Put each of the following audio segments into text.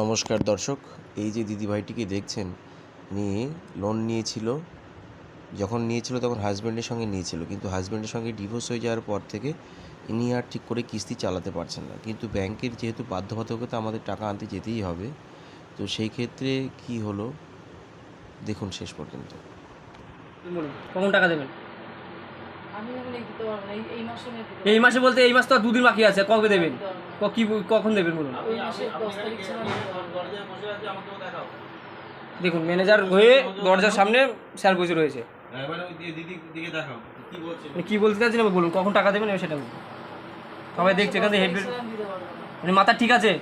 নমস্কার দর্শক, এই যে দিদিভাইটিকে দেখছেন, ইনি লোন নিয়েছিল। যখন নিয়েছিল তখন হাজব্যান্ডের সঙ্গে নিয়েছিল, কিন্তু হাজব্যান্ডের সঙ্গে ডিভোর্স হয়ে যাওয়ার পর থেকে ইনি আর ঠিক করে কিস্তি চালাতে পারছেন না। কিন্তু ব্যাংকের যেহেতু বাধ্যবাধকতা আমাদের টাকা আনতে যেতেই হবে, তো সেই ক্ষেত্রে কি হলো দেখুন শেষ পর্যন্ত। বলুন কখন টাকা দেবেন? আমি এখন দিতে পারবো না, এই মাসে আমি দিতে এই মাসে বলতে এই মাস তো আর দুদিন বাকি আছে, কবে দেবেন? কখন দেবেন বলুন? ওই মাসে 10 তারিখ ছিল আমি দিতে পারবো। দেখুন ম্যানেজার হয়ে দরজার সামনে স্যার বসে রয়েছে। কি বলতে চাচ্ছেন বলুন, কখন টাকা দেবেন সেটা বলুন। সবাই দেখছে এখানে হেড আমি দিতে পারবো না। মাথা ঠিক আছে?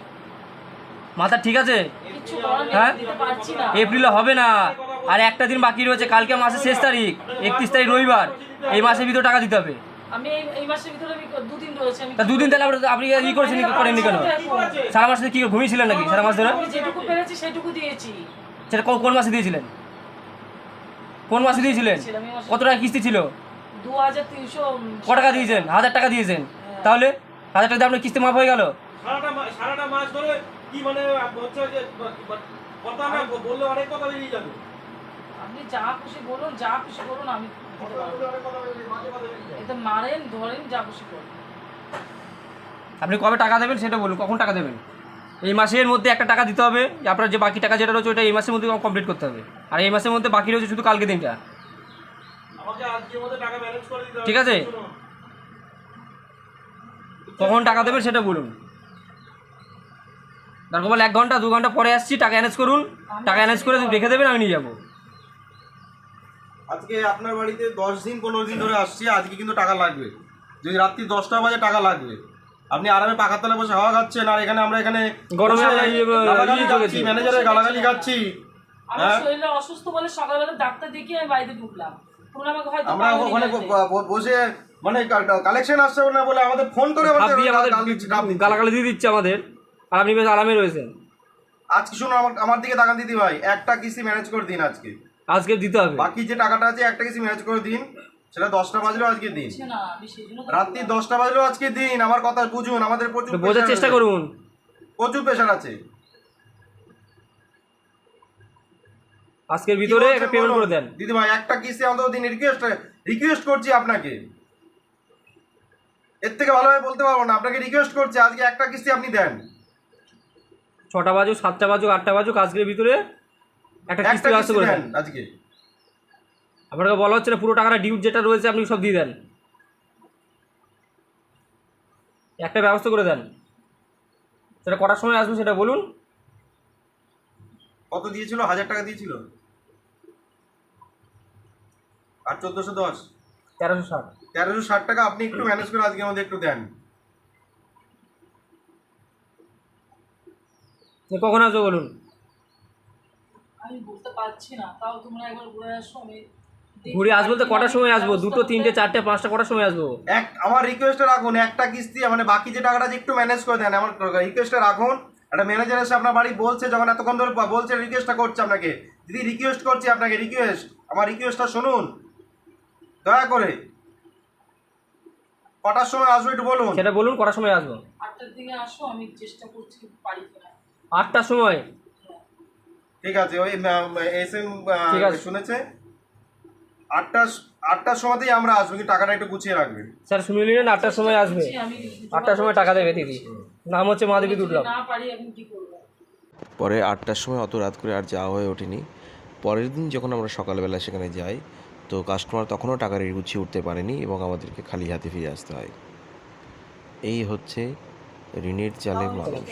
মাথা ঠিক আছে? কিচ্ছু করার নেই, হ্যাঁ, দিতে পারছি না। এপ্রিলে হবে না, আর একটা দিন বাকি রয়েছে। কালকে মাসের শেষ তারিখ 31 তারিখ রবিবার। এই মাসের ভিতরে টাকা দিতে হবে। আমি এই মাসের ভিতরে আমি দুদিন রয়েছে, আমি তা দুদিন তাহলে আপনি ই করেছেন করেননি কেন? সারা মাসে কি ঘুমিয়েছিলেন নাকি সারা মাস ধরে? আমি যেটুকু পেরেছি সেটুকু দিয়েছি। সেটা কোন মাসে দিয়েছিলেন? কোন মাসে দিয়েছিলেন? কত টাকা কিস্তি ছিল? 2300। কত টাকা দিয়েছেন? 1000 টাকা দিয়েছেন। তাহলে 1000 টাকা দিয়ে আপনার কিস্তি মাফ হয়ে গেল? সারাটা মাস ধরে কি মানে হচ্ছে যে কথা না বললে অনেক কথা বেরিয়ে যাবে। আপনি যা খুশি বলুন, যা খুশি করুন, আমি দিতে পারবো। এটা মারেন ধরেন যা খুশি করুন। আপনি কবে টাকা দেবেন সেটা বলুন, কখন টাকা দেবেন? এই মাসের মধ্যে একটা টাকা দিতে হবে। আপনার যে বাকি টাকা যেটা রয়েছে ওটা এই মাসের মধ্যে কমপ্লিট করতে হবে। আর এই মাসের মধ্যে বাকি রয়েছে শুধু কালকে দিনটা। আমাকে আজকের মধ্যে টাকা ম্যানেজ করে দিতে হবে। ঠিক আছে, কখন টাকা দেবেন সেটা বলুন। দরকার বলে 1 ঘন্টা 2 ঘন্টা পরে আসছি, টাকা অ্যারেঞ্জ করুন। টাকা অ্যারেঞ্জ করে রেখে দেবেন, আমি নিয়ে যাবো। আজকে আপনার বাড়িতে 10 দিন 15 দিন ধরে আসছি, আজকে কিন্তু টাকা লাগবে। যদি রাত্রি 10টা বাজে টাকা লাগবে। আপনি আরামে পাখার তলায় বসে হাওয়া খাচ্ছেন, আর আমরা এখানে গরমে ম্যানেজারের গালাগালি খাচ্ছি। আমার শরীরটা অসুস্থ বলে সকালবেলা ডাক্তার দেখিয়ে আমি বাড়িতে ঢুকলাম। তোমরা আমাকে হয়তো আমরা ওখানে বসে মানে কালেকশন আসছে না বলে আমাদের ফোন করে গালাগালি দিয়ে দিচ্ছে আমাদের, আর আপনি বেশ আরামে রয়েছেন। আজকে শুনুন, আমার দিকে তাকান দিদি ভাই, একটা কিস্তি ম্যানেজ করে দিন আজকে দিতে হবে। বাকি যে টাকাটা আছে একটা কিস্তি ম্যানেজ করে দিন। সেটা 10টা বাজলেও আজকে দিন, না আমি সেই জন্য রাত্রি 10টা বাজলেও আজকে দিন। আমার কথা বুঝুন, আমাদের প্রচুর বোঝার চেষ্টা করুন। প্রচুর প্রেশার আছে। আজকের ভিতরে একটা পেমেন্ট করে দেন দিদি ভাই, একটা কিস্তি অন্তত দিন। রিকোয়েস্ট করছি আপনাকে, এর থেকে ভালোভাবে বলতে পারবো না। আপনাকে রিকোয়েস্ট করছি, আজকে একটা কিস্তি আপনি দেন। 6টা বাজুক 7টা বাজুক 8টা বাজুক, আজকের ভিতরে একটা কিস্তি ব্যবস্থা করে দেন আজকে। আপনাকে বলা হচ্ছে না, পুরো টাকাটা ডিউট যেটা রয়েছে আপনি সব দিয়ে দেন। একটা ব্যবস্থা করে দেন। সেটা কটার সময় আসবে সেটা বলুন। কত দিয়েছিল? 1000 টাকা দিয়েছিল, আর 1410 1360 1360 টাকা আপনি একটু ম্যানেজ করে আজকে আমাদের একটু দেন। কখন আসবে বলুন? আমি বলতে পারছি না, তাও তোমরা একবার ঘুরে আসো। আমি ঘুরে আসবো তো কটার সময় আসবো? 2টো 3টে 4টে 5টা কটার সময় আসবো? আমার রিকোয়েস্টে রাখুন, একটা কিস্তি মানে বাকি যে টাকাটা যে একটু ম্যানেজ করে দেন, আমার রিকোয়েস্টে রাখুন। একটা ম্যানেজার এসে আপনার বাড়ি বলছে, যখন এতক্ষণ ধরে বলছে, রিকোয়েস্টটা করছে আপনাকে। দিদি রিকোয়েস্ট করছি আপনাকে, আমার রিকোয়েস্টটা শুনুন দয়া করে। কটার সময় আসবো একটু বলুন। সেটা বলুন, কটার সময় আসবো? 8টার দিকে আসো, আমি চেষ্টা করছি পারি কিনা। 8টার সময়? ঠিক আছে, ওই এসএম ঠিক আছে, শুনেছে। 8টার সময়তেই আমরা আসবো, কিন্তু টাকাটা একটু গুছিয়ে রাখবেন। স্যার শুনে নিলেন, 8টার সময় আসবে। 8টার সময় টাকা দেবে দিদি। নাম হচ্ছে মাধবী দুর্লভ। না পারি এখন কি করব? পরে 8টার সময় অত রাত করে আর যাওয়া হয়ে ওঠেনি। পরের দিন যখন আমরা সকালবেলা সেখানে যাই, তো কাস্টমার তখনও টাকা রেডি গুছিয়ে উঠতে পারেনি এবং আমাদেরকে খালি হাতে ফিরে আসতে হয়। এই হচ্ছে ঋণের জালে মানুষ।